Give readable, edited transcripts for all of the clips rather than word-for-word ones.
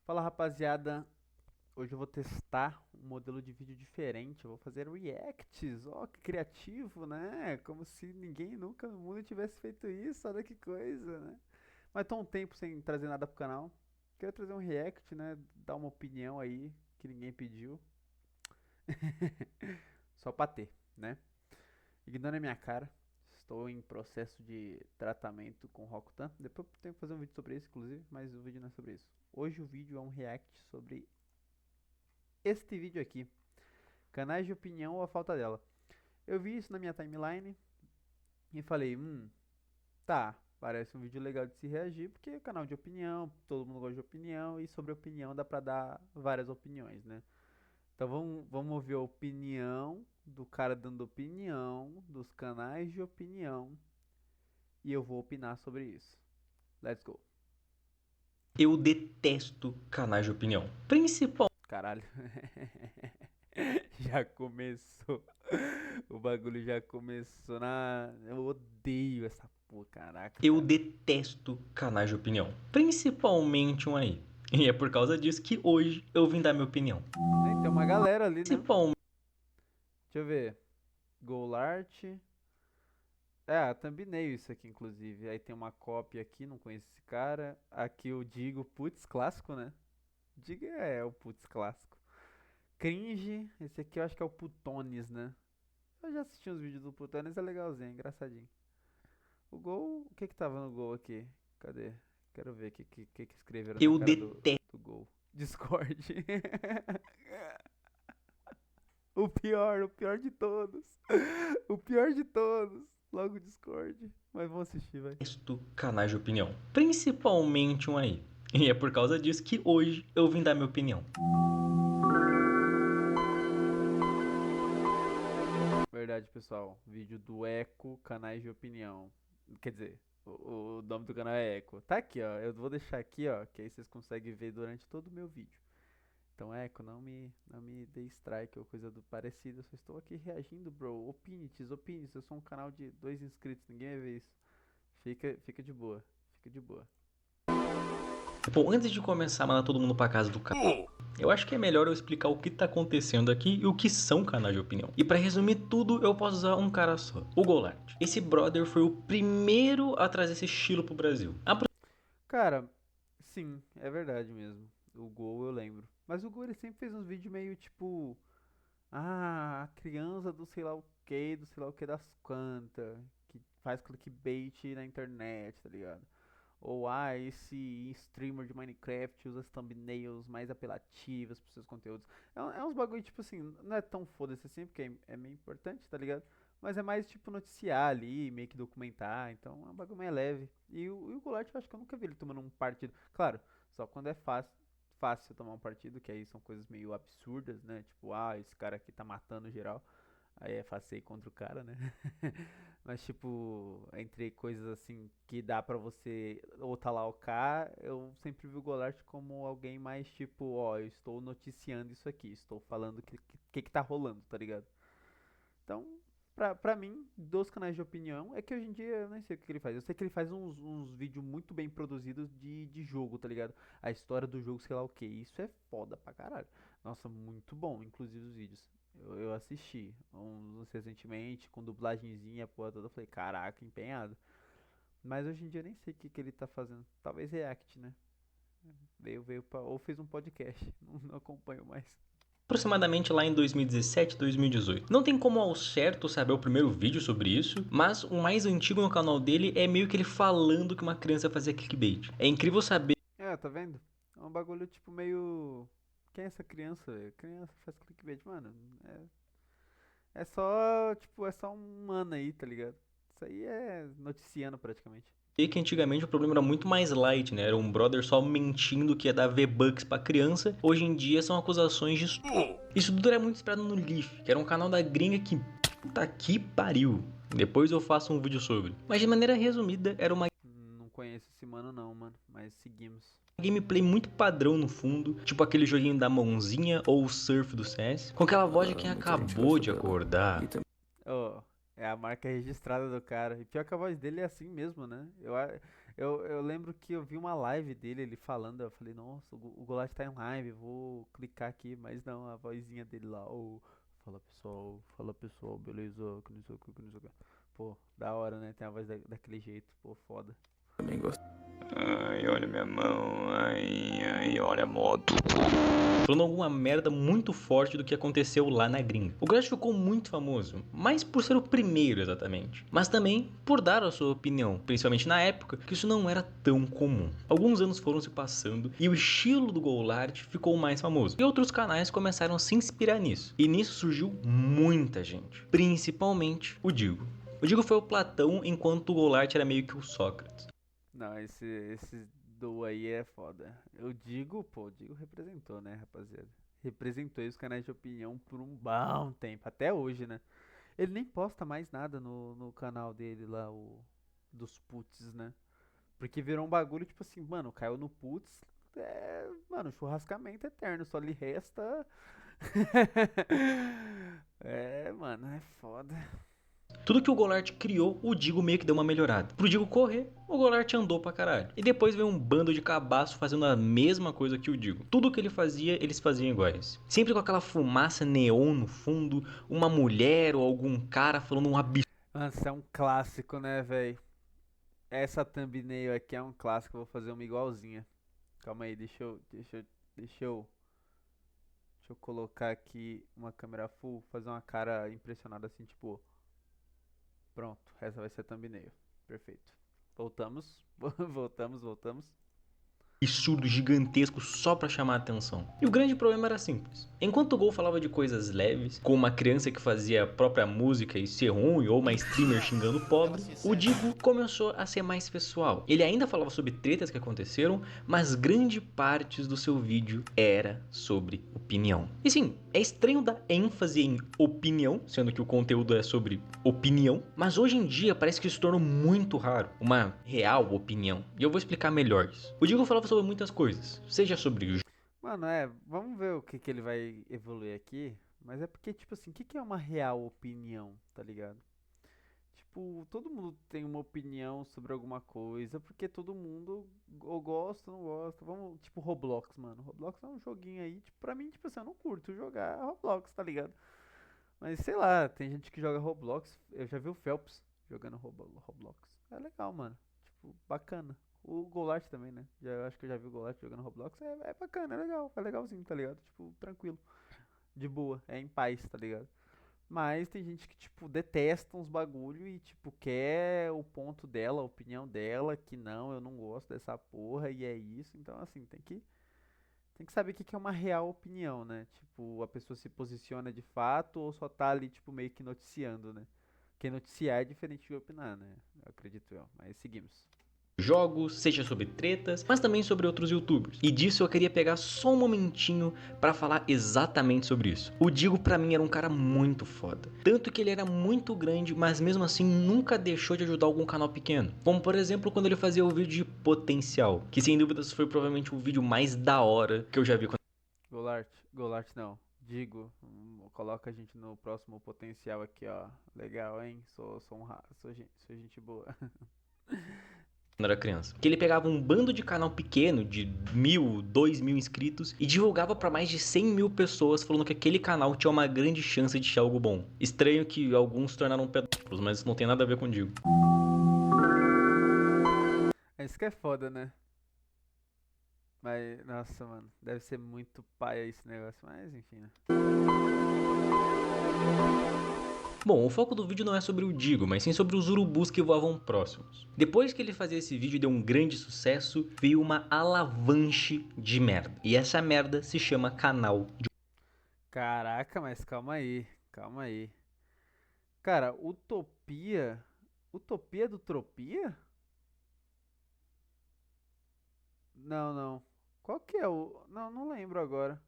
Fala rapaziada, hoje eu vou testar um modelo de vídeo diferente, eu vou fazer reacts, ó que criativo, né? Como se ninguém nunca no mundo tivesse feito isso, olha que coisa, né? Mas tô um tempo sem trazer nada pro canal, queria trazer um react, né? Dar uma opinião aí que ninguém pediu, só pra ter, né? Ignore a minha cara, estou em processo de tratamento com Rokutan, depois eu tenho que fazer um vídeo sobre isso, inclusive, mas o vídeo não é sobre isso. Hoje o vídeo é um react sobre este vídeo aqui. Canais de opinião ou a falta dela. Eu vi isso na minha timeline e falei, tá, parece um vídeo legal de se reagir, porque é canal de opinião, todo mundo gosta de opinião, e sobre opinião dá pra dar várias opiniões, né? Então vamos ouvir a opinião do cara dando opinião, dos canais de opinião, e eu vou opinar sobre isso. Let's go. Eu detesto canais de opinião. Principalmente Caralho. Já começou. O bagulho já começou na. Eu odeio essa porra, caraca, eu cara. detesto canais de opinião. Principalmente um aí. E é por causa disso que hoje eu vim dar minha opinião. Tem uma galera ali, né? Principalmente Deixa eu ver. Golart. É, a thumbnail isso aqui, inclusive. Aí tem uma cópia aqui, não conheço esse cara. Aqui eu digo, putz, clássico, né? Diga é o putz clássico. Cringe, esse aqui eu acho que é o Putones, né? Eu já assisti uns vídeos do Putones, é legalzinho, é engraçadinho. O Gol, o que que tava no Gol aqui? Cadê? Quero ver o que escreveram na eu cara detesto. do Gol. Discord. O pior de todos. O pior de todos. Logo o Discord. Mas vamos assistir, vai. Canais de opinião. Principalmente um aí. E é por causa disso que hoje eu vim dar minha opinião. Verdade, pessoal. Vídeo do Eco, canais de opinião. Quer dizer, o nome do canal é Eco. Tá aqui, ó. Eu vou deixar aqui, ó. Que aí vocês conseguem ver durante todo o meu vídeo. Então, Eco, não me dê strike ou coisa do parecido. Eu só estou aqui reagindo, bro. Opinites. Eu sou um canal de 2 inscritos. Ninguém vai ver isso. Fica de boa. Fica de boa. Bom, antes de começar a mandar todo mundo pra casa do cara, eu acho que é melhor eu explicar o que tá acontecendo aqui e o que são canais de opinião. E pra resumir tudo, eu posso usar um cara só, o Golart. Esse brother foi o primeiro a trazer esse estilo pro Brasil. Cara, sim, é verdade mesmo. O Gol eu lembro. Mas o Gol ele sempre fez uns vídeos meio tipo. Ah, a criança do sei lá o que, do sei lá o que das quantas. Que faz clickbait na internet, tá ligado? Ou esse streamer de Minecraft usa as thumbnails mais apelativas pros seus conteúdos. É uns bagulho tipo assim, não é tão foda-se assim, porque é meio importante, tá ligado? Mas é mais tipo noticiar ali, meio que documentar, então é um bagulho mais leve. E o Goulart eu acho que eu nunca vi ele tomando um partido. Claro, só quando é fácil tomar um partido, que aí são coisas meio absurdas, né? Tipo, esse cara aqui tá matando geral. Aí é fácil ir contra o cara, né? Mas, tipo, entre coisas assim que dá pra você ou tá lá o K, eu sempre vi o Golart como alguém mais tipo, ó, eu estou noticiando isso aqui, estou falando o que tá rolando, tá ligado? Então, pra mim, dos canais de opinião, é que hoje em dia eu nem sei o que ele faz. Eu sei que ele faz uns vídeos muito bem produzidos de jogo, tá ligado? A história do jogo, sei lá o que. Isso é foda pra caralho. Nossa, muito bom, inclusive os vídeos. Eu assisti uns recentemente, com dublagenzinha, porra toda. Eu falei, caraca, empenhado. Mas hoje em dia eu nem sei o que ele tá fazendo. Talvez React, né? Ou fez um podcast. Não acompanho mais. Aproximadamente lá em 2017, 2018. Não tem como ao certo saber o primeiro vídeo sobre isso, mas o mais antigo no canal dele é meio que ele falando que uma criança fazia clickbait. É incrível saber É, tá vendo? É um bagulho tipo meio. Quem é essa criança, velho? Criança faz clickbait, mano. É só, tipo, é só um mano aí, tá ligado? Isso aí é noticiando praticamente. que antigamente o problema era muito mais light, né? Era um brother só mentindo que ia dar V-Bucks pra criança. Hoje em dia são acusações de estupro. Isso tudo era muito esperado no Leaf, que era um canal da gringa que puta que pariu. Depois eu faço um vídeo sobre. Mas de maneira resumida, era uma Não conheço esse mano não, mano. Mas seguimos. gameplay muito padrão no fundo, tipo aquele joguinho da mãozinha ou o surf do CS, com aquela voz de quem Muita gente acabou gosta de dela. acordar. Oh, é a marca registrada do cara. E pior que a voz dele é assim mesmo, né? Eu lembro que eu vi uma live dele, ele falando, eu falei, nossa, o Goulart tá em live, vou clicar aqui, mas não, a vozinha dele lá, fala pessoal, beleza, que não sei o que, não sei o que. Pô, da hora, né? Tem a voz daquele jeito, pô, foda. Também gosto. Ai, olha minha mão. Ai, olha a moto. Falando alguma merda muito forte do que aconteceu lá na gringa. O Goulart ficou muito famoso, mais por ser o primeiro exatamente, mas também por dar a sua opinião, principalmente na época que isso não era tão comum. Alguns anos foram se passando e o estilo do Goulart ficou mais famoso, e outros canais começaram a se inspirar nisso, e nisso surgiu muita gente, principalmente o Digo. O Digo foi o Platão, enquanto o Goulart era meio que o Sócrates. Não, esse duo aí é foda. Eu digo, pô, o Digo representou, né, rapaziada? Representou aí os canais de opinião por um bom tempo, até hoje, né? Ele nem posta mais nada no canal dele lá, o dos puts, né? Porque virou um bagulho, tipo assim, mano, caiu no putz, mano, churrascamento eterno, só lhe resta. Mano, é foda. Tudo que o Goulart criou, o Digo meio que deu uma melhorada. Pro Digo correr, o Goulart andou pra caralho. E depois veio um bando de cabaço fazendo a mesma coisa que o Digo. Tudo que ele fazia, eles faziam iguais. Sempre com aquela fumaça neon no fundo, uma mulher ou algum cara falando um absurdo. Mano, isso é um clássico, né, velho? Essa thumbnail aqui é um clássico, eu vou fazer uma igualzinha. Calma aí, deixa eu, deixa eu colocar aqui uma câmera full, fazer uma cara impressionada assim, tipo, pronto, essa vai ser a thumbnail. Perfeito. Voltamos, voltamos. Absurdo, gigantesco, só pra chamar a atenção. E o grande problema era simples. Enquanto o Gol falava de coisas leves, como uma criança que fazia a própria música e ser ruim, ou uma streamer xingando o pobre, o Digo começou a ser mais pessoal. Ele ainda falava sobre tretas que aconteceram, mas grande parte do seu vídeo era sobre opinião. E sim, é estranho dar ênfase em opinião, sendo que o conteúdo é sobre opinião, mas hoje em dia parece que isso se tornou muito raro, uma real opinião. E eu vou explicar melhor isso. O Digo falava sobre muitas coisas, seja sobre Mano, vamos ver o que que ele vai evoluir aqui, mas é porque, tipo assim, o que que é uma real opinião, tá ligado? Tipo, todo mundo tem uma opinião sobre alguma coisa, porque todo mundo ou gosta ou não gosta. Vamos, tipo, Roblox, mano. Roblox é um joguinho aí, tipo, pra mim, tipo assim, eu não curto jogar Roblox, tá ligado? Mas sei lá, tem gente que joga Roblox. Eu já vi o Phelps jogando Roblox. É legal, mano. Tipo, bacana. O Golart também, né? Eu acho que eu já vi o Golart jogando Roblox. É bacana, é legal. É legalzinho, tá ligado? Tipo, tranquilo. De boa. É em paz, tá ligado? Mas tem gente que, tipo, detesta uns bagulho e, tipo, quer o ponto dela, a opinião dela, que não, eu não gosto dessa porra e é isso. Então, assim, tem que saber o que que é uma real opinião, né? Tipo, a pessoa se posiciona de fato ou só tá ali, tipo, meio que noticiando, né? Porque noticiar é diferente de opinar, né? Eu acredito eu. Mas seguimos. jogos, seja sobre tretas, mas também sobre outros youtubers. E disso eu queria pegar só um momentinho pra falar exatamente sobre isso. O Digo pra mim era um cara muito foda. Tanto que ele era muito grande, mas mesmo assim nunca deixou de ajudar algum canal pequeno. Como por exemplo quando ele fazia o vídeo de Potencial, que sem dúvidas foi provavelmente o vídeo mais da hora que eu já vi. Golart não. Digo, coloca a gente no próximo potencial aqui, ó. Legal, hein? Sou gente boa. Quando era criança. Que ele pegava um bando de canal pequeno de 1.000, 2.000 inscritos e divulgava pra mais de 100.000 pessoas falando que aquele canal tinha uma grande chance de ser algo bom. Estranho que alguns se tornaram pedófilos, mas isso não tem nada a ver com o Digo. É isso que é foda, né? Mas, nossa, mano, deve ser muito paia esse negócio, mas enfim, né? Bom, o foco do vídeo não é sobre o Digo, mas sim sobre os urubus que voavam próximos. Depois que ele fazia esse vídeo e deu um grande sucesso, veio uma alavanche de merda. E essa merda se chama canal de... Caraca, mas calma aí, calma aí. Cara, Utopia. Utopia do Tropia? Não, não. Qual que é o. Não, não lembro agora.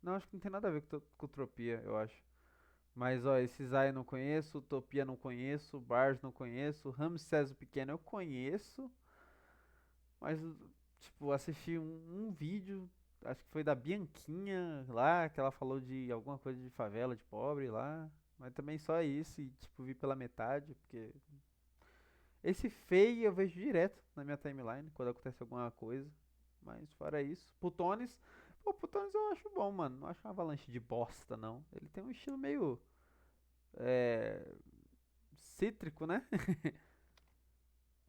Não, acho que não tem nada a ver com Utopia, eu acho. Mas ó, esse Zay eu não conheço, Utopia não conheço, Bars não conheço, Ramsés o Pequeno eu conheço. Mas, tipo, assisti um vídeo, acho que foi da Bianquinha lá, que ela falou de alguma coisa de favela, de pobre lá. Mas também só isso, e tipo, vi pela metade, porque Esse Fei eu vejo direto na minha timeline quando acontece alguma coisa. Mas fora isso, Putones. Pô, Putones eu acho bom, mano. Não acho uma avalanche de bosta, não. Ele tem um estilo meio. É. Cítrico, né?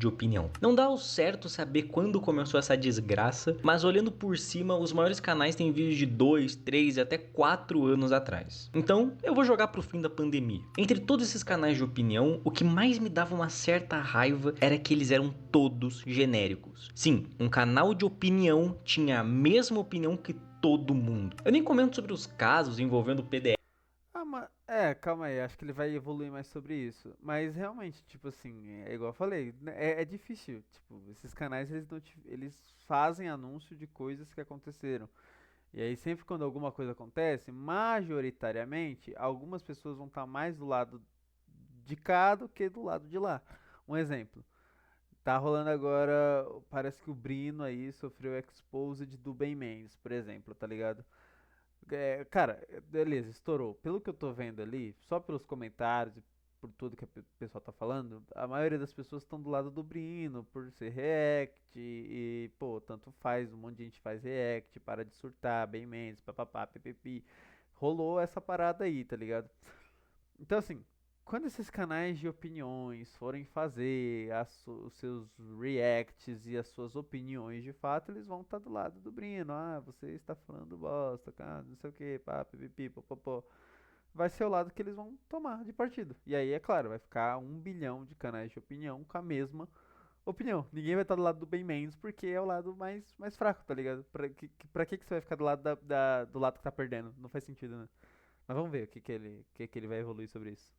De opinião. Não dá ao certo saber quando começou essa desgraça, mas olhando por cima, os maiores canais têm vídeos de 2, 3 e até 4 anos atrás. Então, eu vou jogar pro fim da pandemia. Entre todos esses canais de opinião, o que mais me dava uma certa raiva era que eles eram todos genéricos. Sim, um canal de opinião tinha a mesma opinião que todo mundo. Eu nem comento sobre os casos envolvendo PDF. Ah, mas. É, calma aí, acho que ele vai evoluir mais sobre isso. Mas realmente, tipo assim, é igual eu falei, né, é difícil. Tipo, esses canais eles fazem anúncio de coisas que aconteceram. E aí, sempre quando alguma coisa acontece, majoritariamente, algumas pessoas vão estar mais do lado de cá do que do lado de lá. Um exemplo. Tá rolando agora, parece que o Brino aí sofreu exposed do Ben Mendes, por exemplo, tá ligado? Cara, beleza, estourou. Pelo que eu tô vendo ali, só pelos comentários e por tudo que o pessoal tá falando, a maioria das pessoas estão do lado do Brino, por ser react, e, pô, tanto faz, um monte de gente faz react, para de surtar, bem menos, papapá, ppp. Rolou essa parada aí, tá ligado? Então, assim, quando esses canais de opiniões forem fazer os seus reacts e as suas opiniões de fato, eles vão estar do lado do Brino. Ah, você está falando bosta, cara, não sei o que, pá, pipipi, popopó. Vai ser o lado que eles vão tomar de partido. E aí, é claro, vai ficar 1 bilhão de canais de opinião com a mesma opinião. Ninguém vai estar do lado do Ben Mendes porque é o lado mais fraco, tá ligado? Pra que você vai ficar do lado do lado que tá perdendo? Não faz sentido, né? Mas vamos ver o que que ele vai evoluir sobre isso.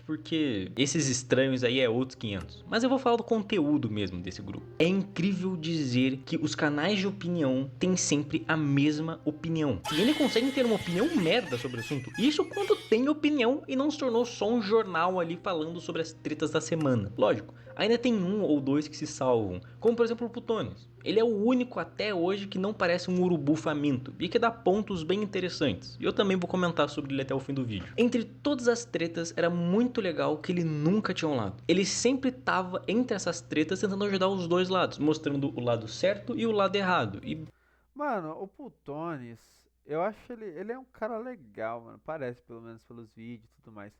Porque esses estranhos aí é outros 500. Mas eu vou falar do conteúdo mesmo desse grupo. É incrível dizer que os canais de opinião têm sempre a mesma opinião. E eles conseguem ter uma opinião merda sobre o assunto. Isso quando tem opinião e não se tornou só um jornal ali falando sobre as tretas da semana. Lógico, ainda tem um ou dois que se salvam. Como por exemplo o Putones. Ele é o único até hoje que não parece um urubu faminto e que dá pontos bem interessantes. E eu também vou comentar sobre ele até o fim do vídeo. Entre todas as tretas, era muito legal que ele nunca tinha um lado. Ele sempre tava entre essas tretas tentando ajudar os dois lados, mostrando o lado certo e o lado errado. E Mano, o Putones, eu acho ele é um cara legal, mano. Parece, pelo menos pelos vídeos e tudo mais.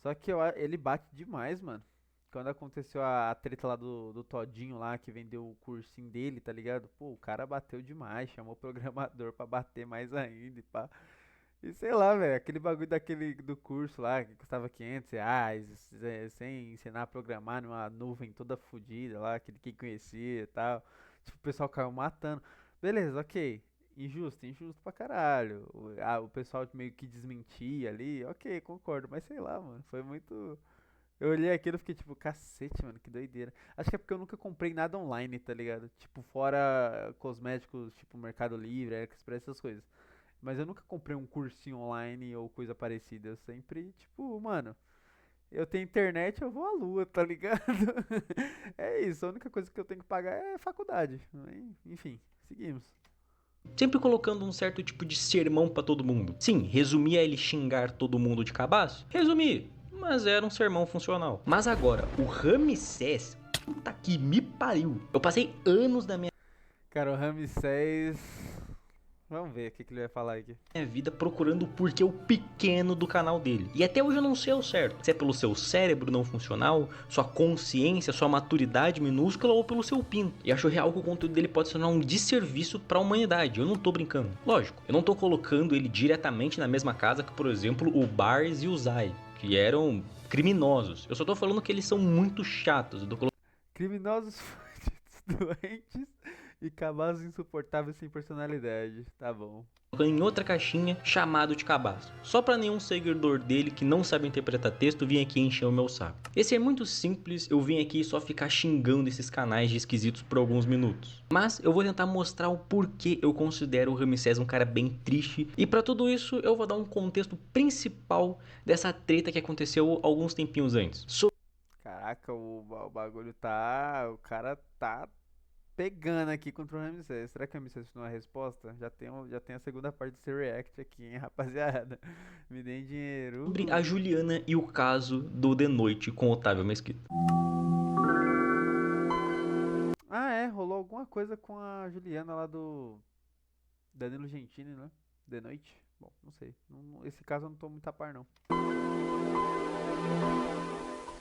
Só que ele bate demais, mano. Quando aconteceu a treta lá do Todinho lá, que vendeu o cursinho dele, tá ligado? Pô, o cara bateu demais, chamou o programador pra bater mais ainda e pá. E sei lá, velho, aquele bagulho do curso lá, que custava R$ 500, sem ensinar a programar numa nuvem toda fodida lá, que ninguém conhecia e tal. Tipo, o pessoal caiu matando. Beleza, ok. Injusto pra caralho. O pessoal meio que desmentia ali, ok, concordo, mas sei lá, mano, foi muito. Eu olhei aquilo e fiquei tipo, cacete, mano, que doideira. Acho que é porque eu nunca comprei nada online, tá ligado? Tipo, fora cosméticos, tipo Mercado Livre, AliExpress, essas coisas. Mas eu nunca comprei um cursinho online ou coisa parecida. Eu sempre, tipo, mano, eu tenho internet, eu vou à lua, tá ligado? É isso, a única coisa que eu tenho que pagar é faculdade. Enfim, seguimos. sempre colocando um certo tipo de sermão pra todo mundo. Sim, resumia ele xingar todo mundo de cabaço? Resumi, mas era um sermão funcional. Mas agora, o Ramsés, puta que me pariu. Eu passei anos da minha Cara, o Ramsés. Vamos ver o que ele vai falar aqui. vida procurando o porquê o pequeno do canal dele. E até hoje eu não sei ao certo. Se é pelo seu cérebro não funcional, sua consciência, sua maturidade minúscula ou pelo seu pinto. E acho real que o conteúdo dele pode se tornar um desserviço pra humanidade. Eu não tô brincando. Lógico, eu não tô colocando ele diretamente na mesma casa que, por exemplo, o Bars e o Zai, que eram criminosos. Eu só tô falando que eles são muito chatos. Eu tô Criminosos fudidos, doentes e cabaços insuportáveis sem personalidade. Tá bom. colocando em outra caixinha chamado de cabaço. Só pra nenhum seguidor dele que não sabe interpretar texto vir aqui encher o meu saco. Esse é muito simples, eu vim aqui só ficar xingando esses canais de esquisitos por alguns minutos. Mas eu vou tentar mostrar o porquê eu considero o Ramsés um cara bem triste. E pra tudo isso eu vou dar um contexto principal dessa treta que aconteceu alguns tempinhos antes. Caraca, o bagulho tá. O cara tá pegando aqui contra o Ramsés. Será que o Ramsés não é a resposta? Já tem a segunda parte desse react aqui, hein, rapaziada. Me deem dinheiro. Sobre a Juliana e o caso do De Noite com Otávio Mesquita. rolou alguma coisa com a Juliana lá do Danilo Gentili, né? De noite. Bom, não sei. Esse caso eu não tô muito a par, não.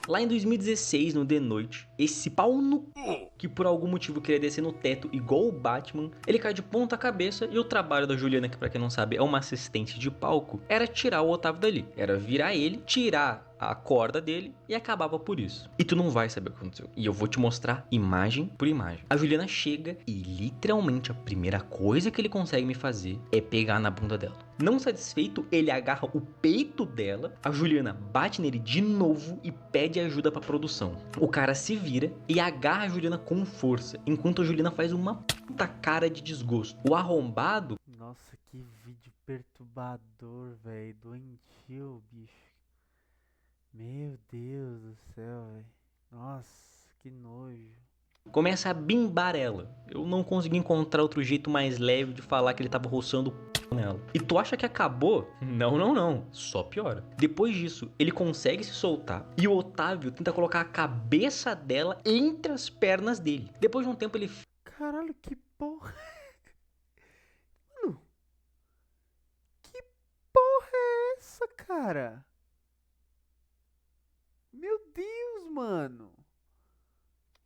Lá em 2016, no The Noite, esse pau no cu, que por algum motivo queria descer no teto igual o Batman, ele cai de ponta cabeça e o trabalho da Juliana, que pra quem não sabe é uma assistente de palco, era tirar o Otávio dali. Era virar ele, tirar a corda dele e acabava por isso. E tu não vai saber o que aconteceu. E eu vou te mostrar imagem por imagem. A Juliana chega e literalmente a primeira coisa que ele consegue me fazer é pegar na bunda dela. Não satisfeito, ele agarra o peito dela, a Juliana bate nele de novo e pede ajuda pra produção. O cara se vira e agarra a Juliana com força, enquanto a Juliana faz uma puta cara de desgosto. O arrombado... Nossa, que vídeo perturbador, velho. Doentio, bicho. Meu Deus do céu, velho. Nossa, que nojo. começa a bimbar ela. Eu não consegui encontrar outro jeito mais leve de falar que ele tava roçando o c... nela. E tu acha que acabou? Não, não, não. Só piora. Depois disso, ele consegue se soltar e o Otávio tenta colocar a cabeça dela entre as pernas dele. Depois de um tempo ele... Caralho, que porra. Mano, que porra é essa, cara? Meu Deus, mano.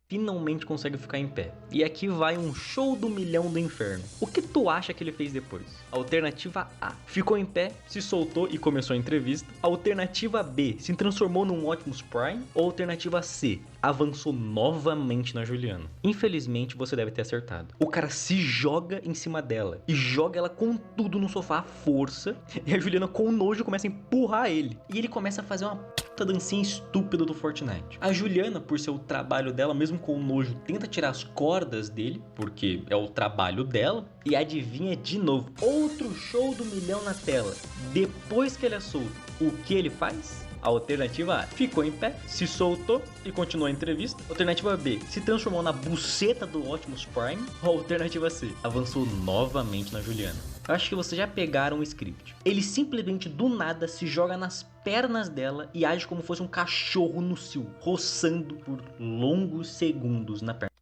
finalmente consegue ficar em pé. E aqui vai um show do milhão do inferno. O que tu acha que ele fez depois? Alternativa A. Ficou em pé, se soltou e começou a entrevista. Alternativa B. Se transformou num Optimus Prime. Ou alternativa C. Avançou novamente na Juliana. Infelizmente você deve ter acertado. O cara se joga em cima dela. E joga ela com tudo no sofá à força. E a Juliana com nojo começa a empurrar ele. E ele começa a fazer uma dancinha estúpida do Fortnite. A Juliana, por ser o trabalho dela, mesmo com o nojo, tenta tirar as cordas dele, porque é o trabalho dela, e adivinha de novo, outro show do milhão na tela. Depois que ele é solto, o que ele faz? Alternativa A, ficou em pé, se soltou e continuou a entrevista. Alternativa B, se transformou na buceta do Optimus Prime. Ou alternativa C, avançou novamente na Juliana. Acho que vocês já pegaram o script. Ele simplesmente do nada se joga nas pernas dela e age como fosse um cachorro no cio, roçando por longos segundos na perna.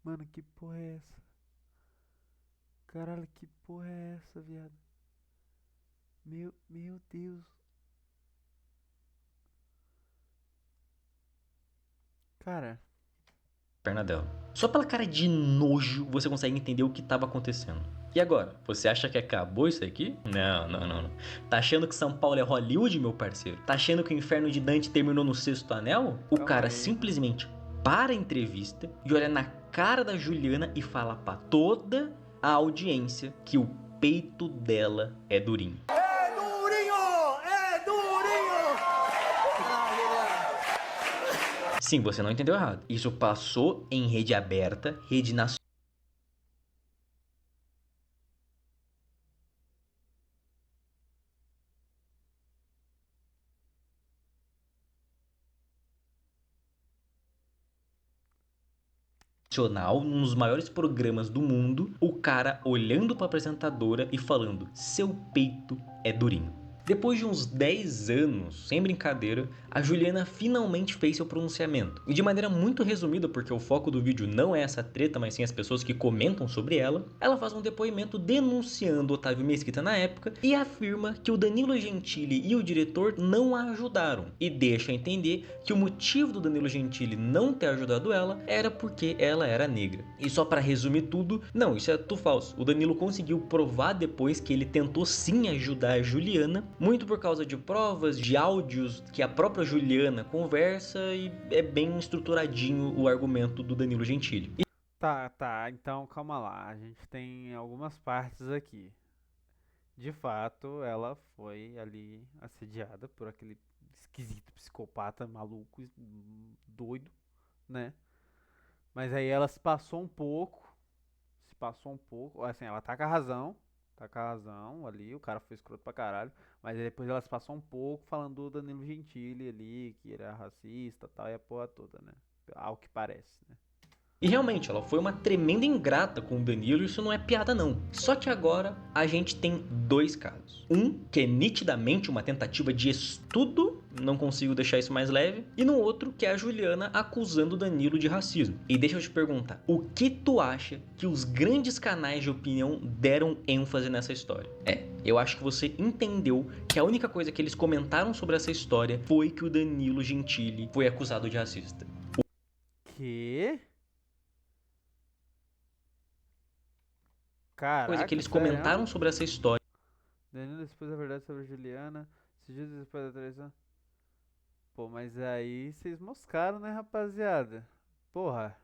Mano, que porra é essa? Caralho, que porra é essa, viado? Meu Deus. Cara, Perna dela. Só pela cara de nojo você consegue entender o que estava acontecendo. E agora? Você acha que acabou isso aqui? Não, não, não, não. Tá achando que São Paulo é Hollywood, meu parceiro? Tá achando que o Inferno de Dante terminou no sexto anel? O Calma cara aí. simplesmente para a entrevista e olha na cara da Juliana e fala pra toda a audiência que o peito dela é durinho. Sim, você não entendeu errado. Isso passou em rede aberta, rede nacional. Um dos maiores programas do mundo, o cara olhando para a apresentadora e falando: seu peito é durinho. Depois de uns 10 anos, sem brincadeira, a Juliana finalmente fez seu pronunciamento. E de maneira muito resumida, porque o foco do vídeo não é essa treta, mas sim as pessoas que comentam sobre ela, ela faz um depoimento denunciando Otávio Mesquita na época e afirma que o Danilo Gentili e o diretor não a ajudaram. E deixa entender que o motivo do Danilo Gentili não ter ajudado ela era porque ela era negra. E só para resumir tudo, não, isso é tudo falso. O Danilo conseguiu provar depois que ele tentou sim ajudar a Juliana, muito por causa de provas, de áudios que a própria Juliana conversa, e é bem estruturadinho o argumento do Danilo Gentili. tá, então calma lá. A gente tem algumas partes aqui. De fato, ela foi ali assediada por aquele esquisito psicopata maluco, doido, né? Mas aí ela se passou um pouco, assim, ela tá com a razão ali, o cara foi escroto pra caralho, mas aí depois ela se passou um pouco falando do Danilo Gentili ali, que era racista, tal, e a porra toda, né? Ao que parece, né? E realmente, ela foi uma tremenda ingrata com o Danilo, isso não é piada não. Só que agora a gente tem dois casos. Um, que é nitidamente uma tentativa de estudo não consigo deixar isso mais leve. E no outro, que é a Juliana acusando o Danilo de racismo. E deixa eu te perguntar, o que tu acha que os grandes canais de opinião deram ênfase nessa história? Eu acho que você entendeu que a única coisa que eles comentaram sobre essa história foi que o Danilo Gentili foi acusado de racista. Que? Coisa que Caraca, eles comentaram sério? sobre essa história Danilo expôs a verdade sobre a Juliana. Sigilo depois da traição. Pô, mas aí vocês moscaram, né, rapaziada? Porra.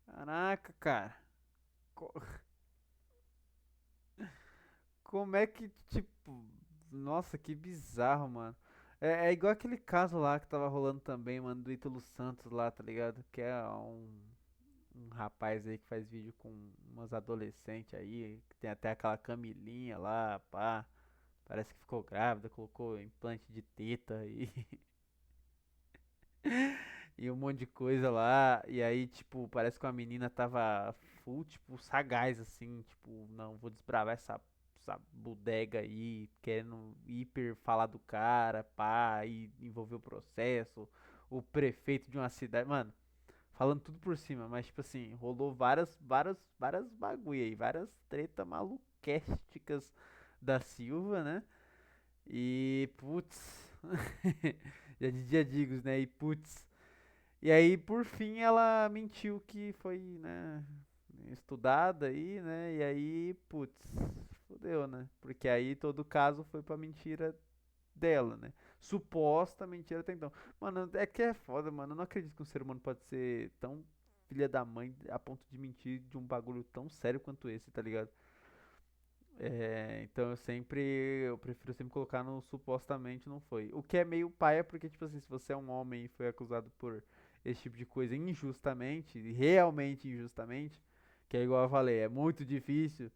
Caraca, cara. Co- Como é que, tipo. Nossa, que bizarro, mano. É igual aquele caso lá que tava rolando também, mano, do Ítalo Santos lá, tá ligado? Que é um rapaz aí que faz vídeo com umas adolescentes aí, que tem até aquela Camilinha lá, pá. Parece que ficou grávida, colocou implante de teta e, e um monte de coisa lá. E aí, tipo, parece que a menina tava full, tipo, sagaz, assim, tipo, não, vou desbravar essa bodega aí, querendo hiper falar do cara, pá, e envolver o processo. O prefeito de uma cidade, mano, falando tudo por cima, mas tipo assim, rolou várias bagulho aí, várias treta maluquésticas da Silva, né? E putz, já dizia Digos, né? E putz. E aí, por fim, ela mentiu que foi, né, estudada aí, né? E aí, putz, fodeu, né? Porque aí todo o caso foi pra mentira dela, né? Suposta mentira até então. Mano, é que é foda, mano. Eu não acredito que um ser humano pode ser tão filha da mãe a ponto de mentir de um bagulho tão sério quanto esse, tá ligado? Então eu prefiro sempre colocar no supostamente não foi. O que é meio paia porque, tipo assim, se você é um homem e foi acusado por esse tipo de coisa injustamente, realmente injustamente, que é igual eu falei, é muito difícil,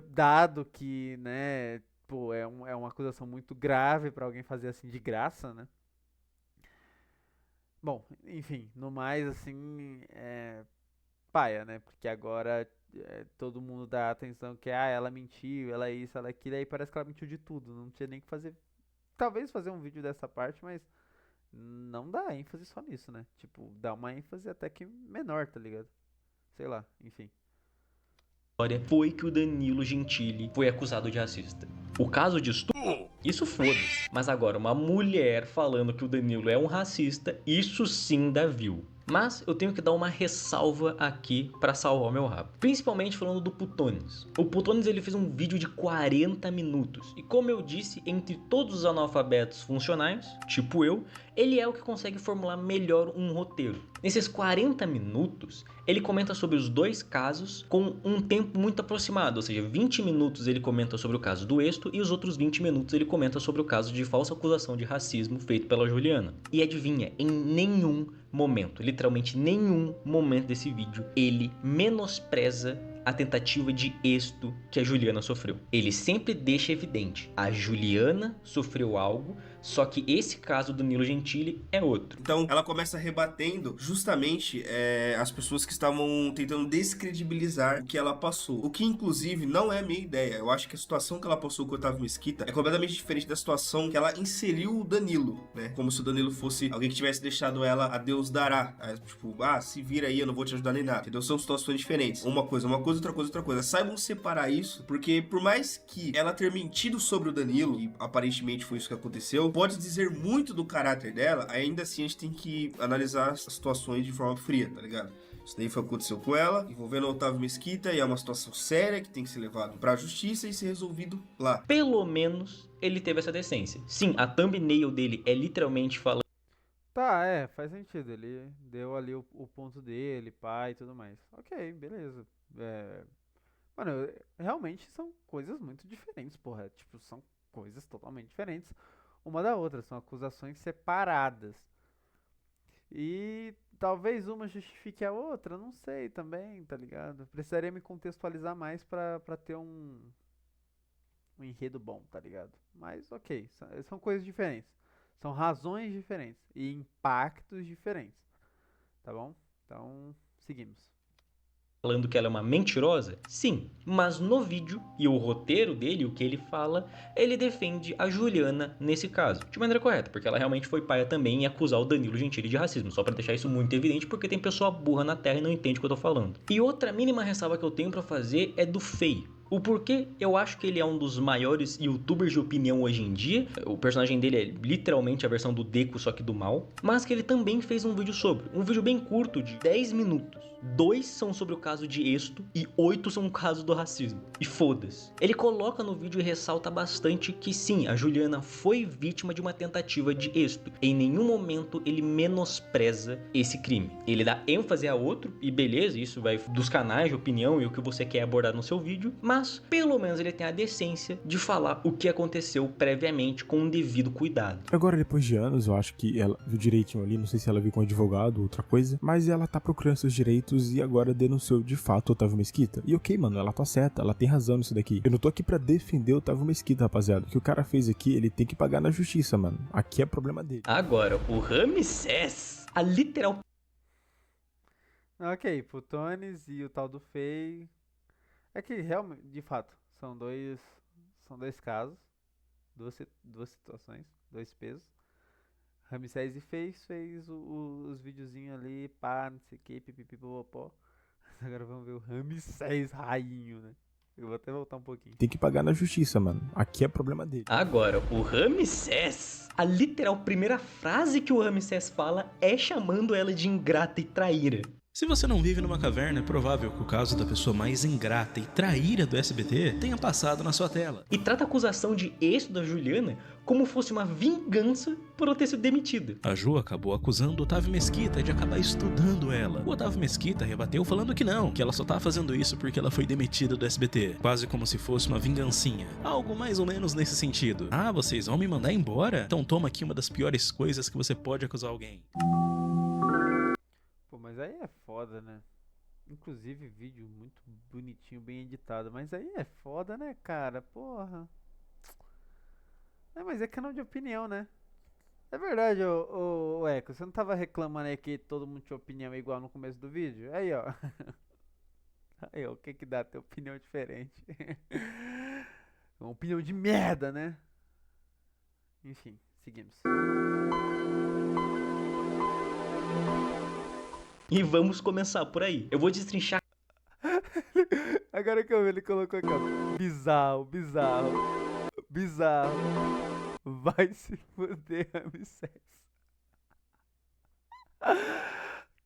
dado que, né, pô, é uma acusação muito grave pra alguém fazer assim de graça, né? Bom, enfim, no mais, assim, paia, né? Porque agora todo mundo dá atenção que ela mentiu, ela é isso, ela é aquilo, aí parece que ela mentiu de tudo. Não tinha nem que fazer. Talvez fazer um vídeo dessa parte, mas não dá ênfase só nisso, né? Tipo, dá uma ênfase até que menor, tá ligado? Sei lá, enfim. foi que o Danilo Gentili foi acusado de racista. O caso de estupro, isso foda-se. Mas agora, uma mulher falando que o Danilo é um racista, isso sim dá view. Mas eu tenho que dar uma ressalva aqui pra salvar o meu rabo. Principalmente falando do Putones. O Putones ele fez um vídeo de 40 minutos. E como eu disse, entre todos os analfabetos funcionais, tipo eu, ele é o que consegue formular melhor um roteiro. Nesses 40 minutos, ele comenta sobre os dois casos com um tempo muito aproximado, ou seja, 20 minutos ele comenta sobre o caso do Êxito e os outros 20 minutos ele comenta sobre o caso de falsa acusação de racismo feito pela Juliana. E adivinha, em nenhum momento, literalmente nenhum momento desse vídeo, ele menospreza a tentativa de êxito que a Juliana sofreu. Ele sempre deixa evidente, a Juliana sofreu algo, só que esse caso do Danilo Gentili é outro. Então ela começa rebatendo justamente as pessoas que estavam tentando descredibilizar o que ela passou. O que inclusive não é minha ideia. Eu acho que a situação que ela passou com o Otávio Mesquita é completamente diferente da situação que ela inseriu o Danilo, né? Como se o Danilo fosse alguém que tivesse deixado ela a Deus dará. Tipo, se vira aí, eu não vou te ajudar nem nada. Entendeu? São situações diferentes. Uma coisa, outra coisa, outra coisa. Saibam separar isso, porque por mais que ela ter mentido sobre o Danilo, e aparentemente foi isso que aconteceu, pode dizer muito do caráter dela, ainda assim a gente tem que analisar as situações de forma fria, tá ligado? Isso daí foi o que aconteceu com ela, envolvendo o Otávio Mesquita, e é uma situação séria que tem que ser levado pra justiça e ser resolvido lá. Pelo menos ele teve essa decência. Sim, a thumbnail dele é literalmente falando Tá, faz sentido. Ele deu ali o ponto dele, pai e tudo mais. Ok, beleza. É, Mano, realmente são coisas muito diferentes, porra. Tipo, são coisas totalmente diferentes uma da outra. São acusações separadas. E talvez uma justifique a outra, não sei também, tá ligado? Precisaria me contextualizar mais pra ter um enredo bom, tá ligado? Mas ok, são coisas diferentes. São razões diferentes e impactos diferentes, tá bom? Então, seguimos. falando que ela é uma mentirosa? Sim, mas no vídeo e o roteiro dele, o que ele fala, ele defende a Juliana nesse caso, de maneira correta, porque ela realmente foi paia também em acusar o Danilo Gentili de racismo, só pra deixar isso muito evidente, porque tem pessoa burra na terra e não entende o que eu tô falando. E outra mínima ressalva que eu tenho pra fazer é do Fei. O porquê eu acho que ele é um dos maiores youtubers de opinião hoje em dia. O personagem dele é literalmente a versão do Deco, só que do mal. Mas que ele também fez um vídeo sobre. Um vídeo bem curto, de 10 minutos. 2 são sobre o caso de Exto e 8 são o caso do racismo. E foda-se. Ele coloca no vídeo e ressalta bastante que sim, a Juliana foi vítima de uma tentativa de Exto. Em nenhum momento ele menospreza esse crime. Ele dá ênfase a outro, e beleza, isso vai dos canais de opinião e o que você quer abordar no seu vídeo, mas pelo menos ele tem a decência de falar o que aconteceu previamente com um devido cuidado. Agora, depois de anos, eu acho que ela viu direitinho ali, não sei se ela viu com um advogado ou outra coisa, mas ela tá procurando seus direitos e agora denunciou de fato o Otávio Mesquita. E ok, mano, ela tá certa, ela tem razão nisso daqui. Eu não tô aqui pra defender o Otávio Mesquita, rapaziada. O que o cara fez aqui, ele tem que pagar na justiça, mano. Aqui é problema dele. Agora, o Ramsés, a literal... Ok, Putones e o tal do Fei. É que realmente, de fato, são dois casos, duas situações, dois pesos. Ramsés e fez os videozinhos ali, pá, não sei o que, pipipipopopó. Agora vamos ver o Ramsés rainho, né? Eu vou até voltar um pouquinho. Tem que pagar na justiça, mano. Aqui é problema dele. Agora, o Ramsés, a literal primeira frase que o Ramsés fala é chamando ela de ingrata e traíra. Se você não vive numa caverna, é provável que o caso da pessoa mais ingrata e traíra do SBT tenha passado na sua tela. E trata a acusação de Exto da Juliana como fosse uma vingança por ela ter sido demitida. A Ju acabou acusando o Otávio Mesquita de acabar estudando ela. O Otávio Mesquita rebateu falando que não, que ela só tá fazendo isso porque ela foi demitida do SBT. Quase como se fosse uma vingancinha. Algo mais ou menos nesse sentido. Ah, vocês vão me mandar embora? Então toma aqui uma das piores coisas que você pode acusar alguém. Pô, mas aí é foda, né? Inclusive vídeo muito bonitinho, bem editado. Mas aí é foda, né, cara? Porra. É, mas é canal de opinião, né? É verdade, ô Eco. Você não tava reclamando aí que todo mundo tinha opinião igual no começo do vídeo? Aí, ó. Aí, ó. O que que dá ter opinião diferente? Uma opinião de merda, né? Enfim, seguimos. E vamos começar por aí. Eu vou destrinchar... Agora que eu vi, ele colocou aqui, ó. Bizarro. Vai se fuder, Ramsés.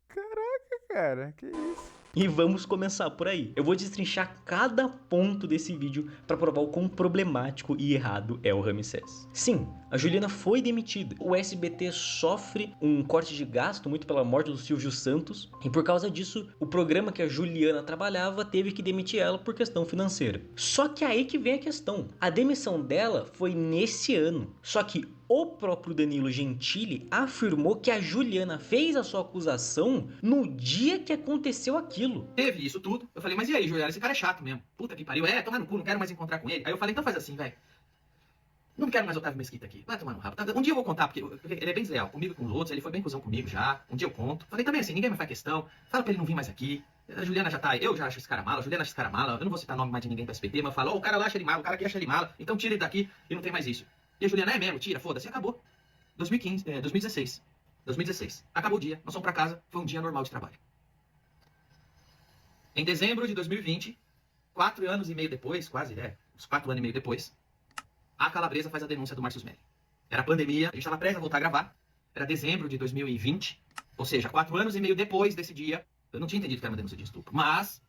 Caraca, cara, que isso? E vamos começar por aí. Eu vou destrinchar cada ponto desse vídeo para provar o quão problemático e errado é o Ramsés. Sim, a Juliana foi demitida. O SBT sofre um corte de gasto muito pela morte do Silvio Santos. E por causa disso, o programa que a Juliana trabalhava teve que demitir ela por questão financeira. Só que aí que vem a questão. A demissão dela foi nesse ano. Só que o próprio Danilo Gentili afirmou que a Juliana fez a sua acusação no dia que aconteceu aquilo. Teve isso tudo. Eu falei, mas e aí, Juliana? Esse cara é chato mesmo. Puta que pariu. Tomar no cu, não quero mais encontrar com ele. Aí eu falei, então faz assim, velho. Não quero mais Otávio Mesquita aqui. Vai tomar no rabo. Um dia eu vou contar, porque ele é bem desleal comigo e com os outros. Ele foi bem cuzão comigo já. Um dia eu conto. Falei também assim, ninguém me faz questão. Fala pra ele não vir mais aqui. A Juliana já tá. Eu já acho esse cara mala. A Juliana acha esse cara mala. Eu não vou citar nome mais de ninguém pra SBT, mas eu falo, o cara lá acha ele mala, o cara aqui acha ele mala. Então tira ele daqui e não tem mais isso. E a Juliana é mesmo, tira, foda-se, acabou. 2016. Acabou o dia, nós fomos pra casa, foi um dia normal de trabalho. Em dezembro de 2020, 4 anos e meio depois, quase, uns 4 anos e meio depois, a Calabresa faz a denúncia do Márcio Smelly. Era pandemia, a gente estava prestes a voltar a gravar, era dezembro de 2020, ou seja, 4 anos e meio depois desse dia, eu não tinha entendido que era uma denúncia de estupro, mas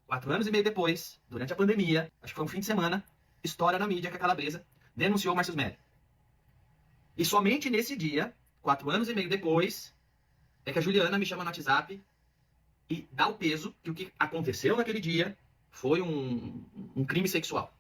4 anos e meio depois, durante a pandemia, acho que foi um fim de semana, estoura na mídia que a Calabresa denunciou o Márcio Smelly. E somente nesse dia, 4 anos e meio depois, é que a Juliana me chama no WhatsApp e dá o peso que o que aconteceu naquele dia foi um crime sexual.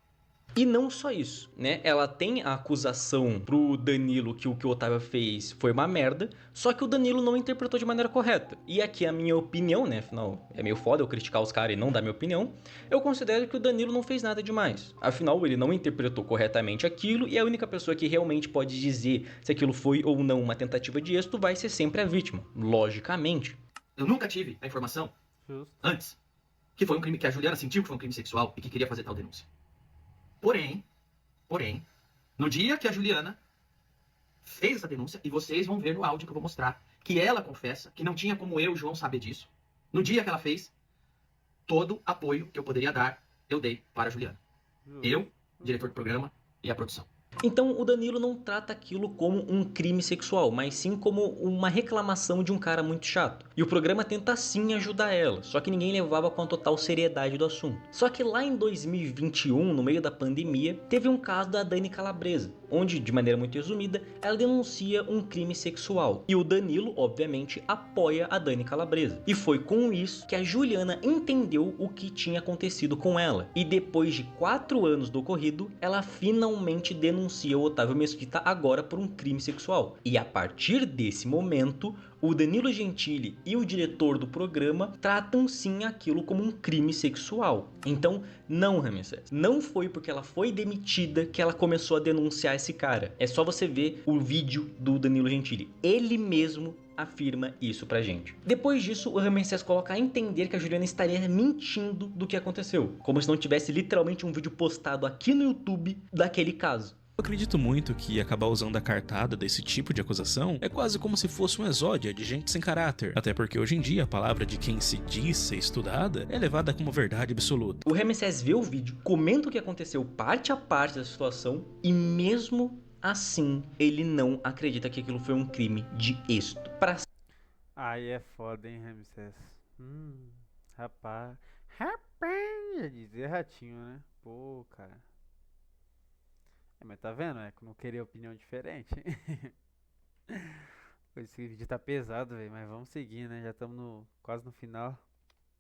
E não só isso, né? Ela tem a acusação pro Danilo que o Otávio fez foi uma merda, só que o Danilo não interpretou de maneira correta. E aqui a minha opinião, né? Afinal, é meio foda eu criticar os caras e não dar minha opinião. Eu considero que o Danilo não fez nada demais. Afinal, ele não interpretou corretamente aquilo e a única pessoa que realmente pode dizer se aquilo foi ou não uma tentativa de êxito vai ser sempre a vítima, logicamente. Eu nunca tive a informação Justo. antes que foi um crime, que a Juliana sentiu que foi um crime sexual e que queria fazer tal denúncia. Porém, no dia que a Juliana fez essa denúncia, e vocês vão ver no áudio que eu vou mostrar, que ela confessa que não tinha como eu, João, saber disso. No dia que ela fez, todo apoio que eu poderia dar, eu dei para a Juliana. Eu, diretor do programa e a produção. Então o Danilo não trata aquilo como um crime sexual, mas sim como uma reclamação de um cara muito chato. E o programa tenta sim ajudar ela, só que ninguém levava com a total seriedade do assunto. Só que lá em 2021, no meio da pandemia, teve um caso da Dani Calabresa, onde, de maneira muito resumida, ela denuncia um crime sexual. E o Danilo, obviamente, apoia a Dani Calabresa. E foi com isso que a Juliana entendeu o que tinha acontecido com ela. E depois de 4 anos do ocorrido, ela finalmente denuncia o Otávio Mesquita agora por um crime sexual. E a partir desse momento, o Danilo Gentili e o diretor do programa tratam sim aquilo como um crime sexual. Então, não, Ramsés, não foi porque ela foi demitida que ela começou a denunciar esse cara. É só você ver o vídeo do Danilo Gentili. Ele mesmo afirma isso pra gente. Depois disso, o Ramsés coloca a entender que a Juliana estaria mentindo do que aconteceu, como se não tivesse literalmente um vídeo postado aqui no YouTube daquele caso. Eu acredito muito que acabar usando a cartada desse tipo de acusação é quase como se fosse um exódia de gente sem caráter. Até porque hoje em dia a palavra de quem se diz ser estudada é levada como verdade absoluta. O Ramsés vê o vídeo, comenta o que aconteceu parte a parte da situação e mesmo assim ele não acredita que aquilo foi um crime de êxito. Aí é foda, hein, Ramsés? Rapaz, ia dizer ratinho, né? Pô, cara. Mas tá vendo, é que eu não queria opinião diferente. Esse vídeo tá pesado, velho, mas vamos seguir, né? Já estamos quase no final.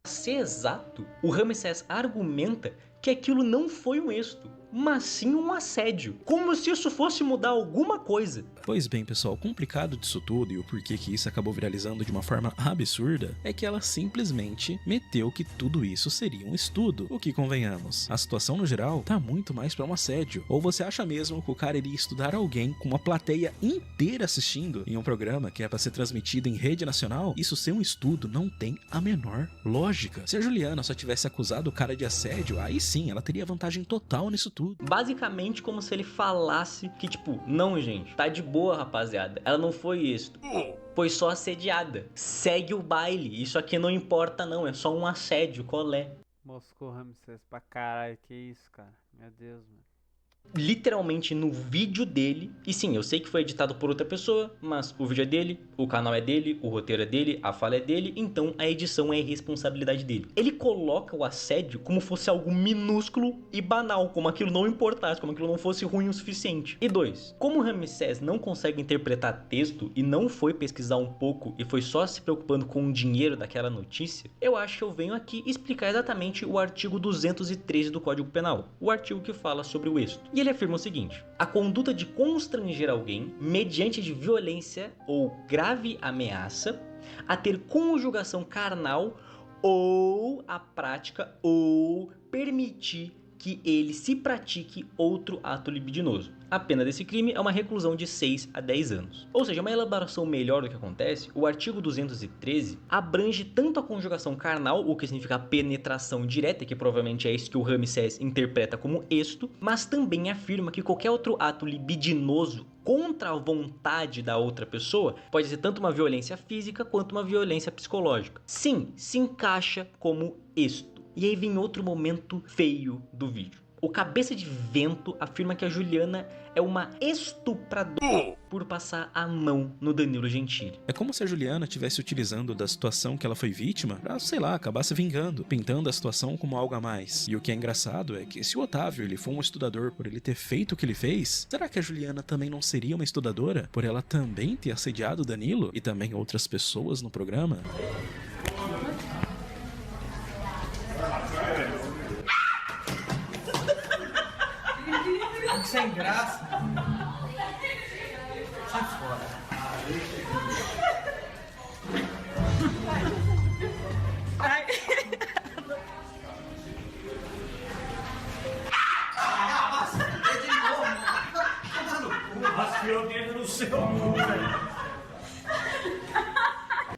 Pra ser exato, o Ramsés argumenta que aquilo não foi um êxito, mas sim um assédio, como se isso fosse mudar alguma coisa. Pois bem, pessoal, o complicado disso tudo e o porquê que isso acabou viralizando de uma forma absurda é que ela simplesmente meteu que tudo isso seria um estudo. O que, convenhamos, a situação no geral tá muito mais pra um assédio. Ou você acha mesmo que o cara iria estudar alguém com uma plateia inteira assistindo em um programa que é pra ser transmitido em rede nacional? Isso ser um estudo não tem a menor lógica. Se a Juliana só tivesse acusado o cara de assédio, aí sim, ela teria vantagem total nisso tudo. Basicamente como se ele falasse que tipo, não gente, tá de boa rapaziada, ela não foi isso, foi só assediada, segue o baile, isso aqui não importa não, é só um assédio, colé. Moscou Ramsés pra caralho, que isso, cara, meu Deus, mano. Literalmente no vídeo dele, e sim, eu sei que foi editado por outra pessoa, mas o vídeo é dele, o canal é dele, o roteiro é dele, a fala é dele, então a edição é responsabilidade dele. Ele coloca o assédio como fosse algo minúsculo e banal, como aquilo não importasse, como aquilo não fosse ruim o suficiente. E 2, como o Ramsés não consegue interpretar texto e não foi pesquisar um pouco e foi só se preocupando com o dinheiro daquela notícia, eu acho que eu venho aqui explicar exatamente o artigo 213 do Código Penal, o artigo que fala sobre o êxito. E ele afirma o seguinte: a conduta de constranger alguém mediante de violência ou grave ameaça a ter conjugação carnal ou a prática ou permitir que ele se pratique outro ato libidinoso. A pena desse crime é uma reclusão de 6 a 10 anos. Ou seja, uma elaboração melhor do que acontece, o artigo 213 abrange tanto a conjugação carnal, o que significa a penetração direta, que provavelmente é isso que o Ramsés interpreta como êxito, mas também afirma que qualquer outro ato libidinoso contra a vontade da outra pessoa pode ser tanto uma violência física quanto uma violência psicológica. Sim, se encaixa como êxito. E aí vem outro momento feio do vídeo. O Cabeça de Vento afirma que a Juliana é uma estupradora por passar a mão no Danilo Gentili. É como se a Juliana estivesse utilizando da situação que ela foi vítima pra, sei lá, acabar se vingando, pintando a situação como algo a mais. E o que é engraçado é que se o Otávio ele for um estudador por ele ter feito o que ele fez, será que a Juliana também não seria uma estudadora por ela também ter assediado o Danilo e também outras pessoas no programa? Sem graça. Sai fora. Ai.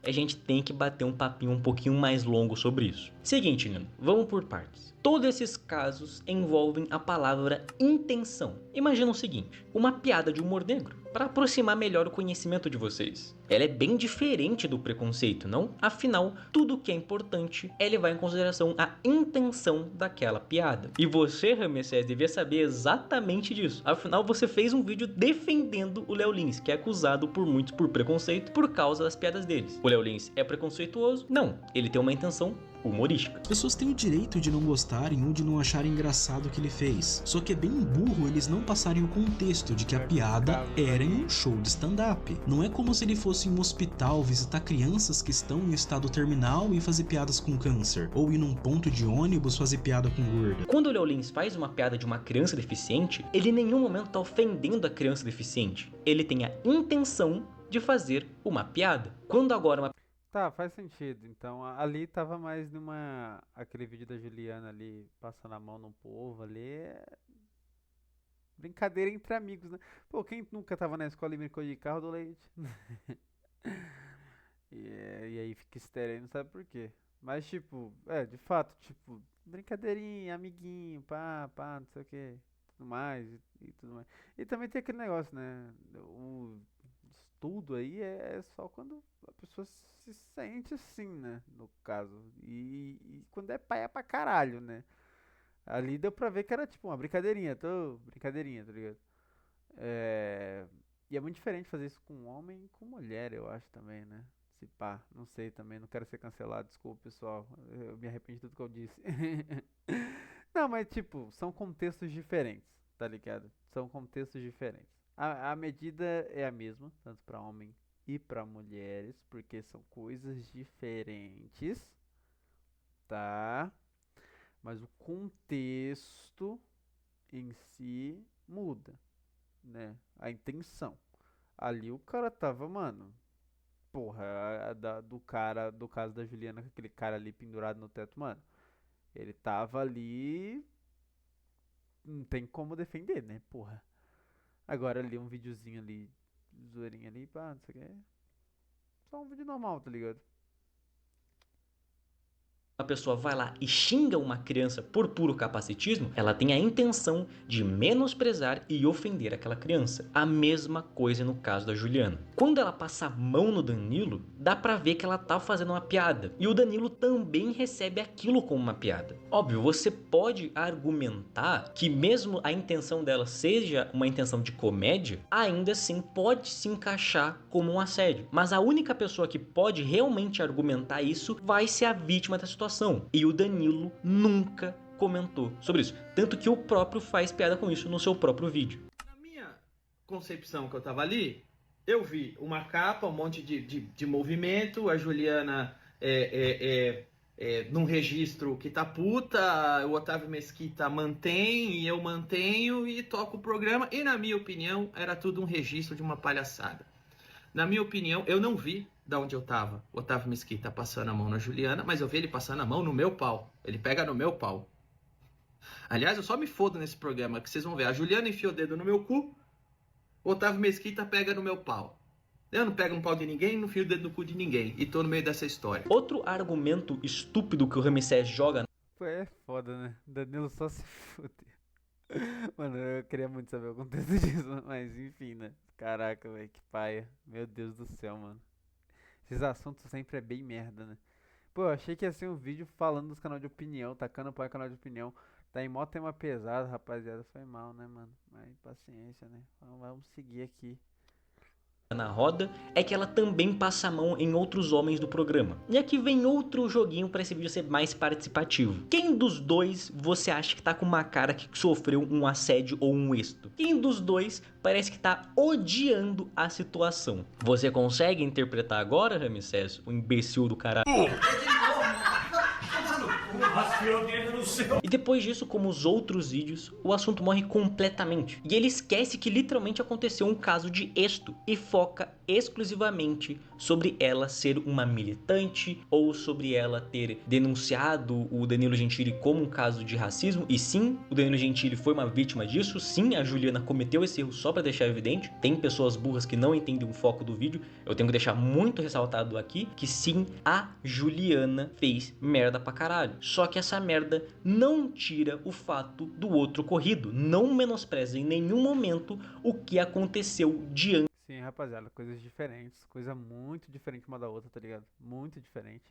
É a gente tem que bater um papinho um pouquinho mais longo sobre isso. Seguinte, Nino, vamos por partes. Todos esses casos envolvem a palavra intenção. Imagina o seguinte, uma piada de humor negro, para aproximar melhor o conhecimento de vocês. Ela é bem diferente do preconceito, não? Afinal, tudo que é importante é levar em consideração a intenção daquela piada. E você, Ramsés, devia saber exatamente disso. Afinal, você fez um vídeo defendendo o Léo Lins, que é acusado por muitos por preconceito por causa das piadas deles. O Léo Lins é preconceituoso? Não, ele tem uma intenção humorística. As pessoas têm o direito de não gostarem ou de não acharem engraçado o que ele fez. Só que é bem burro eles não passarem o contexto de que a piada era em um show de stand-up. Não é como se ele fosse em um hospital visitar crianças que estão em estado terminal e fazer piadas com câncer. Ou ir num ponto de ônibus fazer piada com gorda. Quando o Léo Lins faz uma piada de uma criança deficiente, ele em nenhum momento está ofendendo a criança deficiente. Ele tem a intenção de fazer uma piada. Quando agora uma Tá, faz sentido. Então, ali tava mais numa... Aquele vídeo da Juliana ali, passando a mão no povo ali, brincadeira entre amigos, né? Pô, quem nunca tava na escola e brincou de carro do leite? E aí fica estéreo aí, não sabe por quê. Mas, tipo, de fato, tipo, brincadeirinha, amiguinho, pá, não sei o que, tudo mais, e tudo mais. E também tem aquele negócio, né? O estudo aí é só quando a pessoa se sente assim, né? No caso. E quando é pai é pra caralho, né? Ali deu pra ver que era tipo uma brincadeirinha, brincadeirinha, tá ligado? E é muito diferente fazer isso com homem e com mulher, eu acho também, né? Se pá, não sei também, não quero ser cancelado, desculpa pessoal, eu me arrependi de tudo que eu disse. Não, mas tipo, são contextos diferentes, tá ligado? São contextos diferentes. A medida é a mesma, tanto pra homem e pra mulheres, porque são coisas diferentes, tá? Mas o contexto em si muda, né? A intenção. Ali o cara tava, mano, porra, do caso da Juliana, com aquele cara ali pendurado no teto, mano. Ele tava ali, não tem como defender, né, porra. Agora ali um videozinho ali, zoeirinha ali, pá, não sei o que. Só um vídeo normal, tá ligado? uma pessoa vai lá e xinga uma criança por puro capacitismo, ela tem a intenção de menosprezar e ofender aquela criança. A mesma coisa no caso da Juliana. Quando ela passa a mão no Danilo, dá pra ver que ela tá fazendo uma piada. E o Danilo também recebe aquilo como uma piada. Óbvio, você pode argumentar que mesmo a intenção dela seja uma intenção de comédia, ainda assim pode se encaixar como um assédio. Mas a única pessoa que pode realmente argumentar isso vai ser a vítima da situação. E o Danilo nunca comentou sobre isso. Tanto que o próprio faz piada com isso no seu próprio vídeo. Na minha concepção que eu tava ali, eu vi uma capa, um monte de movimento, a Juliana num registro que tá puta, o Otávio Mesquita mantém e eu mantenho e toco o programa. E na minha opinião, era tudo um registro de uma palhaçada. Na minha opinião, eu não vi da onde eu tava o Otávio Mesquita passando a mão na Juliana, mas eu vi ele passando a mão no meu pau. Ele pega no meu pau. Aliás, eu só me fodo nesse programa, que vocês vão ver. A Juliana enfia o dedo no meu cu, o Otávio Mesquita pega no meu pau. Eu não pego no pau de ninguém, não enfio o dedo no cu de ninguém. E tô no meio dessa história. Outro argumento estúpido que o Ramsés joga... Pô, é foda, né? Danilo só se fudeu. Mano, eu queria muito saber o contexto disso, mas enfim, né? Caraca, velho, que paia. Meu Deus do céu, mano. Esses assuntos sempre é bem merda, né? Pô, eu achei que ia ser um vídeo falando dos canais de opinião, tacando pau em canal de opinião. Tá em mó tema pesado, rapaziada. Foi mal, né, mano? Mas paciência, né? Vamos seguir aqui. Na roda é que ela também passa a mão em outros homens do programa. E aqui vem outro joguinho para esse vídeo ser mais participativo. Quem dos dois você acha que tá com uma cara que sofreu um assédio ou um êxito? Quem dos dois parece que tá odiando a situação? Você consegue interpretar agora, Ramsés, o imbecil do caralho? E depois disso, como os outros vídeos, o assunto morre completamente. E ele esquece que literalmente aconteceu um caso de Exto e foca exclusivamente sobre ela ser uma militante ou sobre ela ter denunciado o Danilo Gentili como um caso de racismo. E sim, o Danilo Gentili foi uma vítima disso. Sim, a Juliana cometeu esse erro só pra deixar evidente. Tem pessoas burras que não entendem o foco do vídeo. Eu tenho que deixar muito ressaltado aqui que sim, a Juliana fez merda pra caralho. Só que essa merda não tira o fato do outro ocorrido. Não menospreza em nenhum momento o que aconteceu diante. Sim, rapaziada, coisas diferentes, coisa muito diferente uma da outra, tá ligado? Muito diferente.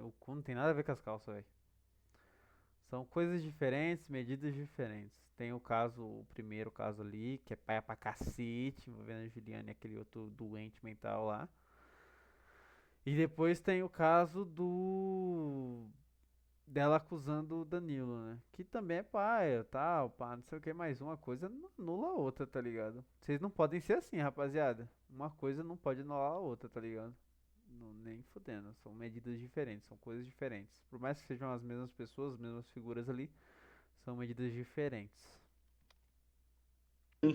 O cu não tem nada a ver com as calças, velho. São coisas diferentes, medidas diferentes. Tem o caso, o primeiro caso ali, que é paia pra cacete, envolvendo a Juliana e aquele outro doente mental lá. E depois tem o caso dela acusando o Danilo, né? Que também é paia, tal, pá, não sei o que, mais uma coisa não anula a outra, tá ligado? Vocês não podem ser assim, rapaziada. Uma coisa não pode anular a outra, tá ligado? Não, nem fudendo, são medidas diferentes, são coisas diferentes. Por mais que sejam as mesmas pessoas, as mesmas figuras ali, são medidas diferentes.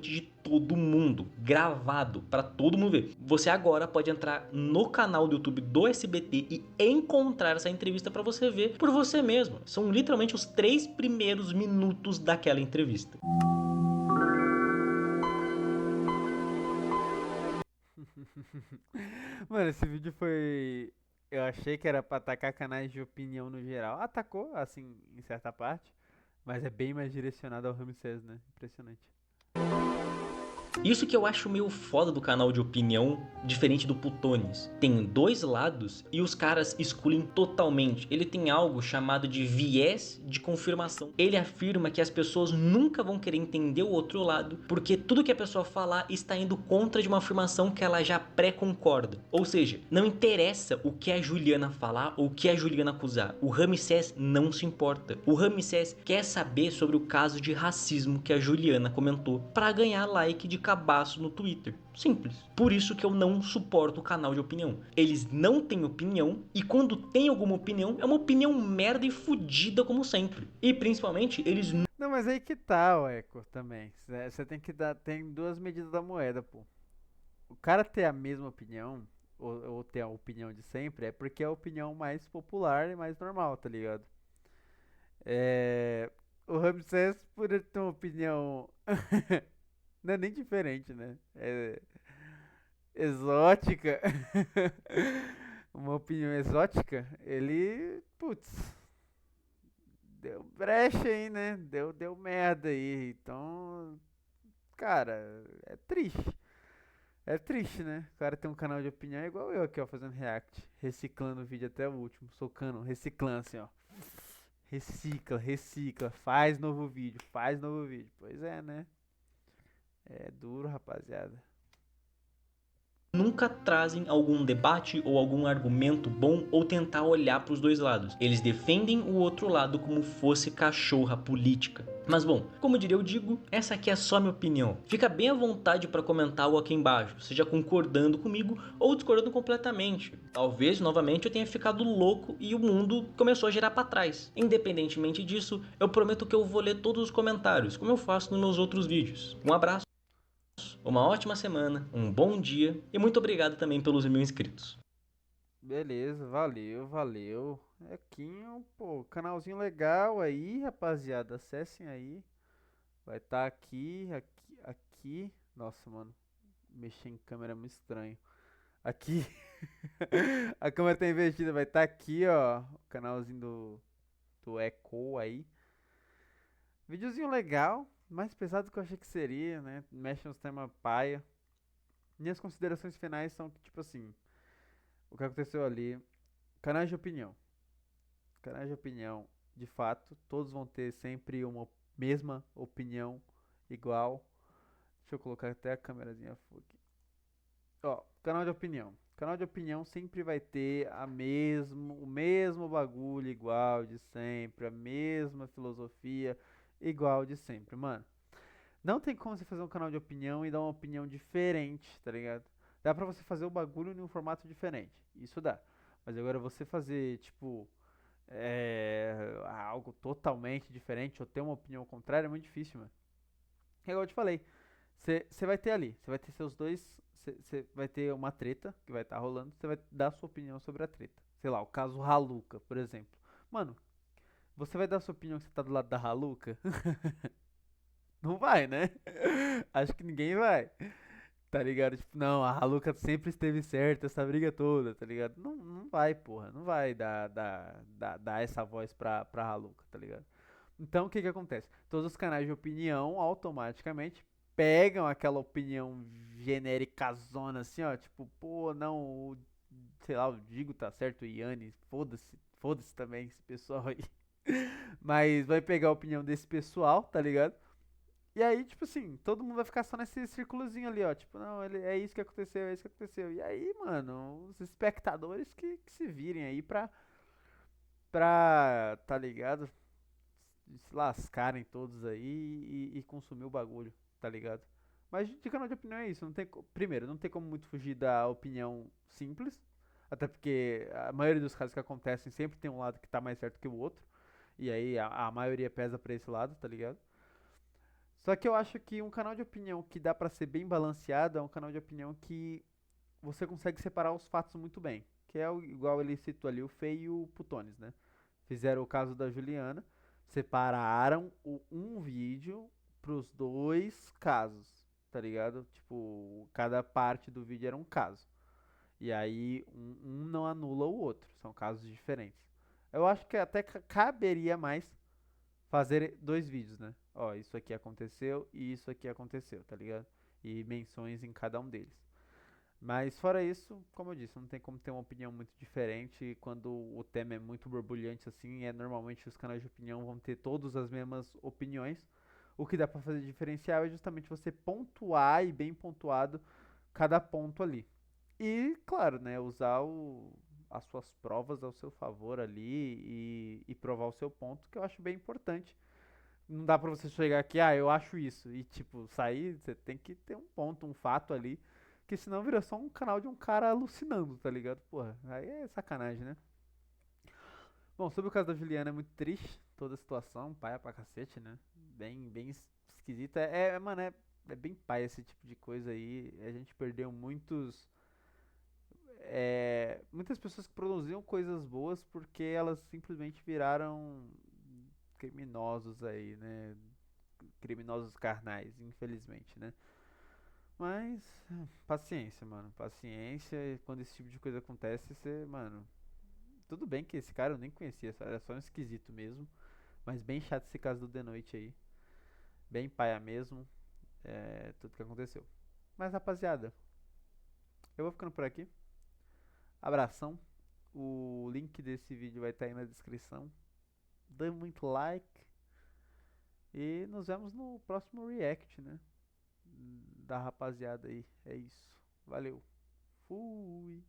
De todo mundo, gravado pra todo mundo ver. Você agora pode entrar no canal do YouTube do SBT e encontrar essa entrevista pra você ver por você mesmo. São literalmente os 3 primeiros minutos daquela entrevista. Mano, esse vídeo foi. Eu achei que era pra atacar canais de opinião no geral. Atacou, assim, em certa parte. Mas é bem mais direcionado ao Ramsés, né? Impressionante. Isso que eu acho meio foda do canal de opinião, diferente do Putones. Tem 2 lados e os caras excluem totalmente. Ele tem algo chamado de viés de confirmação. Ele afirma que as pessoas nunca vão querer entender o outro lado, porque tudo que a pessoa falar está indo contra de uma afirmação que ela já pré-concorda. Ou seja, não interessa o que a Juliana falar ou o que a Juliana acusar. O Ramsés não se importa. O Ramsés quer saber sobre o caso de racismo que a Juliana comentou para ganhar like de cabaço no Twitter. Simples. Por isso que eu não suporto o canal de opinião. Eles não têm opinião e quando tem alguma opinião, é uma opinião merda e fodida como sempre. E principalmente, eles Não, mas aí que tá, o Eco, também. Você tem que dar. Tem duas medidas da moeda, pô. O cara ter a mesma opinião, ou ter a opinião de sempre, é porque é a opinião mais popular e mais normal, tá ligado? O Ramsés, por ele ter uma opinião. Não é nem diferente, né? É exótica. Uma opinião exótica. Ele, putz, deu brecha aí, né? Deu merda aí. Então, cara, é triste. É triste, né? O cara tem um canal de opinião é igual eu aqui, ó, fazendo react. Reciclando o vídeo até o último. Socando, reciclando assim, ó. Recicla. Faz novo vídeo. Pois é, né? É duro, rapaziada. nunca trazem algum debate ou algum argumento bom ou tentar olhar para os dois lados. Eles defendem o outro lado como fosse cachorra política. Mas bom, como diria eu digo, essa aqui é só minha opinião. Fica bem à vontade para comentar algo aqui embaixo, seja concordando comigo ou discordando completamente. Talvez novamente eu tenha ficado louco e o mundo começou a girar para trás. Independentemente disso, eu prometo que eu vou ler todos os comentários, como eu faço nos meus outros vídeos. Um abraço. Uma ótima semana, um bom dia e muito obrigado também pelos 1000 inscritos. Beleza, valeu. Equinho, pô, canalzinho legal aí, rapaziada. Acessem aí. Vai estar aqui. Nossa, mano. Mexer em câmera é muito estranho. Aqui. A câmera tá invertida. Vai estar aqui, ó. O canalzinho do Echo aí. Videozinho legal. Mais pesado do que eu achei que seria, né? Mexe nos temas paia. Minhas considerações finais são que, tipo assim, o que aconteceu ali. Canais de opinião. Canais de opinião, de fato, todos vão ter sempre uma mesma opinião igual. Deixa eu colocar até a câmerazinha aqui. Ó, canal de opinião. Canal de opinião sempre vai ter o mesmo bagulho igual de sempre, a mesma filosofia igual de sempre, mano. Não tem como você fazer um canal de opinião e dar uma opinião diferente, tá ligado? Dá pra você fazer o bagulho em um formato diferente. Isso dá. Mas agora você fazer, tipo, algo totalmente diferente ou ter uma opinião contrária é muito difícil, mano. É igual eu te falei, você vai ter ali, você vai ter seus dois, você vai ter uma treta que vai estar rolando, você vai dar sua opinião sobre a treta. Sei lá, o caso Haluca, por exemplo. Mano, você vai dar sua opinião que você tá do lado da Haluca? Não vai, né? Acho que ninguém vai. Tá ligado? Tipo, não, a Haluca sempre esteve certa, essa briga toda, tá ligado? Não, não vai, porra. Não vai dar essa voz pra Haluca, tá ligado? Então, o que que acontece? Todos os canais de opinião automaticamente pegam aquela opinião genericazona assim, ó. Tipo, pô, não, sei lá, o Digo tá certo, o Yannis, foda-se também esse pessoal aí. Mas vai pegar a opinião desse pessoal, tá ligado? E aí, tipo assim, todo mundo vai ficar só nesse círculozinho ali, ó. Tipo, não, é isso que aconteceu, é isso que aconteceu. E aí, mano, os espectadores que se virem aí tá ligado? Se lascarem todos aí e consumir o bagulho, tá ligado? Mas de canal de opinião é isso. Não tem, primeiro, não tem como muito fugir da opinião simples. Até porque a maioria dos casos que acontecem sempre tem um lado que tá mais certo que o outro. E aí a maioria pesa pra esse lado, tá ligado? Só que eu acho que um canal de opinião que dá pra ser bem balanceado é um canal de opinião que você consegue separar os fatos muito bem. Que é igual ele citou ali, o Fei e o Putones, né? Fizeram o caso da Juliana, separaram um vídeo pros dois casos, tá ligado? Tipo, cada parte do vídeo era um caso. E aí um não anula o outro, são casos diferentes. Eu acho que até caberia mais fazer dois vídeos, né? Ó, isso aqui aconteceu e isso aqui aconteceu, tá ligado? E menções em cada um deles. Mas fora isso, como eu disse, não tem como ter uma opinião muito diferente. Quando o tema é muito borbulhante assim, normalmente os canais de opinião vão ter todas as mesmas opiniões. O que dá pra fazer diferencial é justamente você pontuar e bem pontuado cada ponto ali. E, claro, né, usar as suas provas ao seu favor ali e provar o seu ponto, que eu acho bem importante. Não dá pra você chegar aqui, eu acho isso, e tipo, sair, você tem que ter um ponto, um fato ali, que senão vira só um canal de um cara alucinando, tá ligado? Porra, aí é sacanagem, né? Bom, sobre o caso da Juliana é muito triste, toda a situação, paia pra cacete, né? Bem esquisita. Mano, é bem paia esse tipo de coisa aí. A gente perdeu muitas pessoas que produziam coisas boas porque elas simplesmente viraram criminosos aí, né? Criminosos carnais, infelizmente, né? Mas, paciência, mano. Paciência. Quando esse tipo de coisa acontece, você, mano. Tudo bem que esse cara eu nem conhecia, era só um esquisito mesmo. Mas bem chato esse caso do The Noite aí. Bem paia mesmo. Tudo que aconteceu. Mas, rapaziada, eu vou ficando por aqui. Abração. O link desse vídeo vai estar aí na descrição. Dê muito like. E nos vemos no próximo react, né? Da rapaziada aí. É isso. Valeu. Fui.